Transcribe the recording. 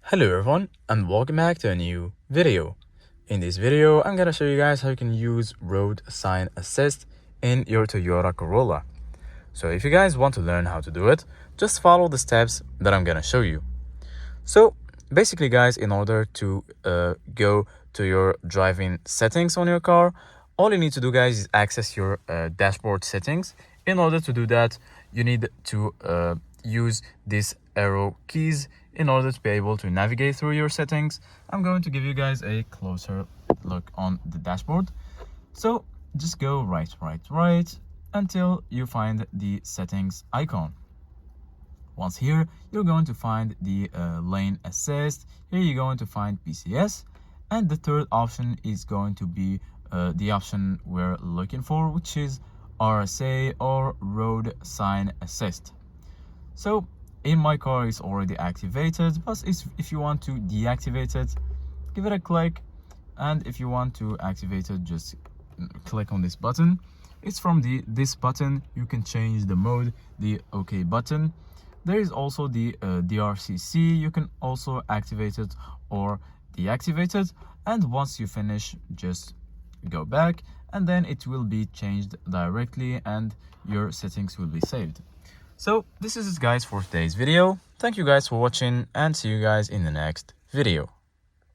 Hello everyone and welcome back to a new video. In this video, I'm gonna show you guys how you can use road sign assist in your Toyota Corolla. So if you guys want to learn how to do it, just follow the steps that I'm gonna show you. So basically guys, in order to go to your driving settings on your car, all you need to do guys is access your dashboard settings. In order to do that, you need to use these arrow keys in order to be able to navigate through your settings. I'm going to give you guys a closer look on the dashboard. So just go right until you find the settings icon. Once here, you're going to find the lane assist. Here you're going to find PCS, and the third option is going to be the option we're looking for, which is RSA or road sign assist. So in my car it's already activated, but if you want to deactivate it, give it a click, and if you want to activate it, just click on this button. It's from this button you can change the mode, the OK button. There is also the DRCC. You can also activate it or deactivate it, and once you finish, just go back and then it will be changed directly and your settings will be saved. So this is it guys for today's video. Thank you guys for watching and see you guys in the next video.